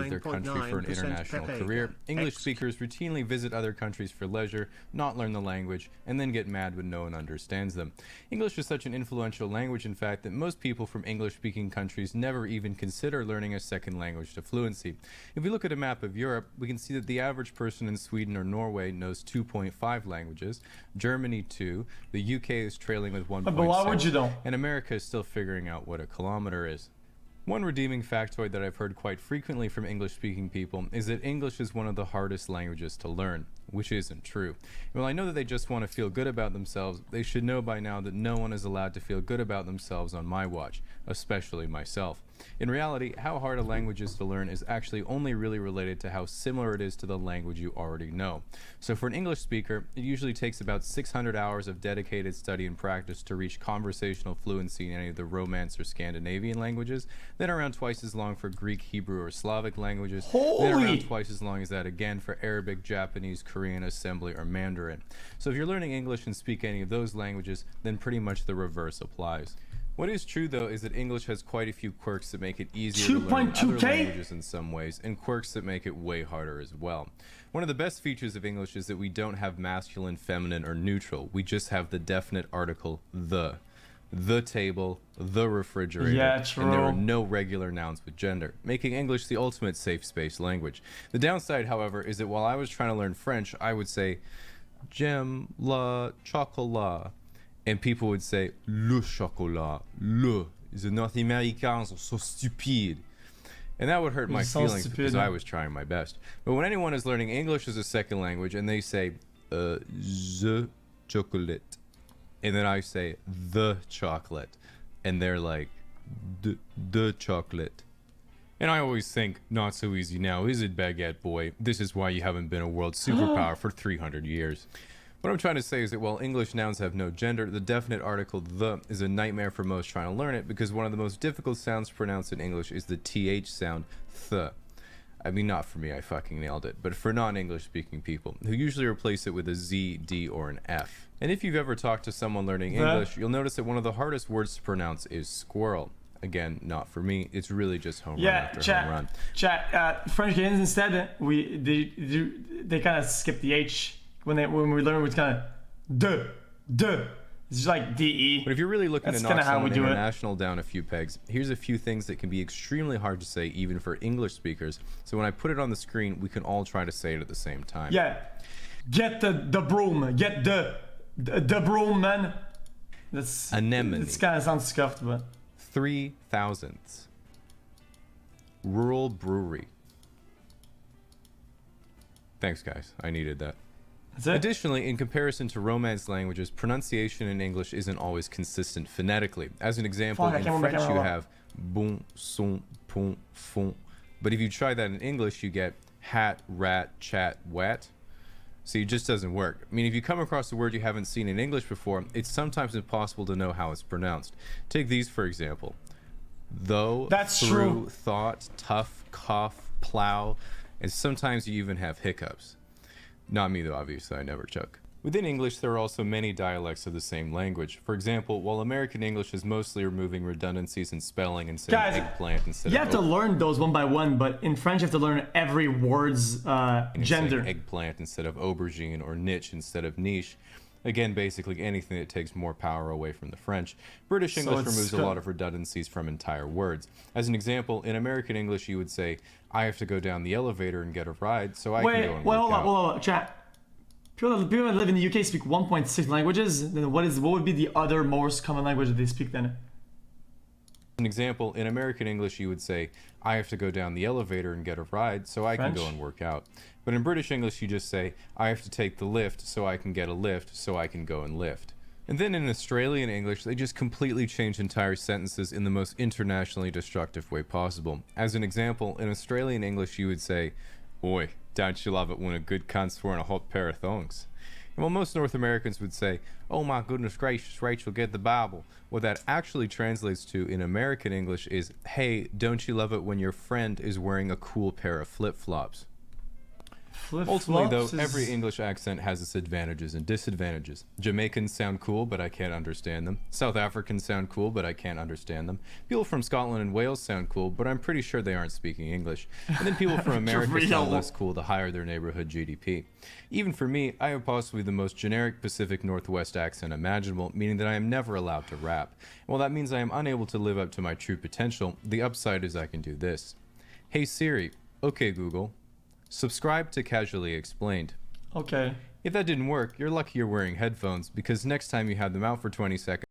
leave their country for an international career, English speakers routinely visit other countries for leisure, not learn the language, and then get mad when no one understands them. English is such an influential language, in fact, that most people from English-speaking countries never even consider learning a second language to fluency. If we look at a map of Europe, we can see that the average person in Sweden or Norway knows 2.5 languages, Germany 2, the UK is trailing with 1.6, but why would you though? And America is still figuring out what a kilometer is. One redeeming factoid that I've heard quite frequently from English-speaking people is that English is one of the hardest languages to learn, which isn't true. Well, I know that they just want to feel good about themselves. They should know by now that no one is allowed to feel good about themselves on my watch, especially myself. In reality, how hard a language is to learn is actually only really related to how similar it is to the language you already know. So for an English speaker, it usually takes about 600 hours of dedicated study and practice to reach conversational fluency in any of the Romance or Scandinavian languages, then around twice as long for Greek, Hebrew, or Slavic languages, then around twice as long as that again for Arabic, Japanese, Korean, Assembly, or Mandarin. So if you're learning English and speak any of those languages, then pretty much the reverse applies. What is true, though, is that English has quite a few quirks that make it easier to learn other languages in some ways, and quirks that make it way harder as well. One of the best features of English is that we don't have masculine, feminine, or neutral. We just have the definite article, the table, the refrigerator, and there are no regular nouns with gender, making English the ultimate safe space language. The downside, however, is that while I was trying to learn French, I would say, j'aime le chocolat. And people would say, le chocolat, le. The North Americans are so stupid. And that would hurt my feelings because I was trying my best. But when anyone is learning English as a second language and they say, the chocolate, and then I say, the chocolate, and they're like, the chocolate. And I always think, not so easy now, is it, baguette boy? This is why you haven't been a world superpower for 300 years. What I'm trying to say is that while English nouns have no gender, the definite article the is a nightmare for most trying to learn it because one of the most difficult sounds to pronounce in English is the TH sound, th. I mean, not for me, I fucking nailed it, but for non-English speaking people, who usually replace it with a Z, D, or an F. And if you've ever talked to someone learning English, you'll notice that one of the hardest words to pronounce is squirrel. Again, not for me, it's really just home run after home run. French Canadians instead, they kind of skip the H. When we learn, it's kind of de. It's just like de. But if you're really looking to knock someone international down a few pegs, here's a few things that can be extremely hard to say even for English speakers. So when I put it on the screen, we can all try to say it at the same time. Yeah, get the broom. Get the broom, man. That's anemone. It's kind of sounds scuffed, but 3,000. Rural brewery. Thanks, guys. I needed that. Additionally, in comparison to Romance languages, pronunciation in English isn't always consistent phonetically. As an example, in French you have bon, son, pon, font. But if you try that in English, you get hat, rat, chat, wet. See, it just doesn't work. I mean, if you come across a word you haven't seen in English before, it's sometimes impossible to know how it's pronounced. Take these, for example. Though, through, thought, tough, cough, plow, and sometimes you even have hiccups. Not me though, obviously, I never choke. Within English, there are also many dialects of the same language. For example, while American English is mostly removing redundancies in spelling and saying eggplant instead of... You have to learn those one by one, but in French you have to learn every word's gender. Eggplant instead of aubergine, or niche instead of niche. Again, basically anything that takes more power away from the French. British English removes a lot of redundancies from entire words. As an example, in American English you would say, I have to go down the elevator and get a ride, so I can go and work out. Hold on, chat. People that live in the UK speak 1.6 languages. Then what would be the other most common language that they speak then? As an example, in American English you would say, I have to go down the elevator and get a ride, so I can go and work out. But in British English you just say, I have to take the lift, so I can get a lift, so I can go and lift. And then in Australian English, they just completely change entire sentences in the most internationally destructive way possible. As an example, in Australian English you would say, Oi, don't you love it when a good cunt's wearing a hot pair of thongs? And while most North Americans would say, oh my goodness gracious, Rachel, get the Bible, what that actually translates to in American English is, hey, don't you love it when your friend is wearing a cool pair of flip-flops? Ultimately, though, Flip-flops every is- English accent has its advantages and disadvantages. Jamaicans sound cool, but I can't understand them. South Africans sound cool, but I can't understand them. People from Scotland and Wales sound cool, but I'm pretty sure they aren't speaking English. And then people from America sound real. less cool the higher their neighborhood GDP. Even for me, I have possibly the most generic Pacific Northwest accent imaginable, meaning that I am never allowed to rap. While that means I am unable to live up to my true potential, the upside is I can do this. Hey Siri, okay Google, subscribe to Casually Explained. Okay. If that didn't work, you're lucky you're wearing headphones, because next time you have them out for 20 seconds,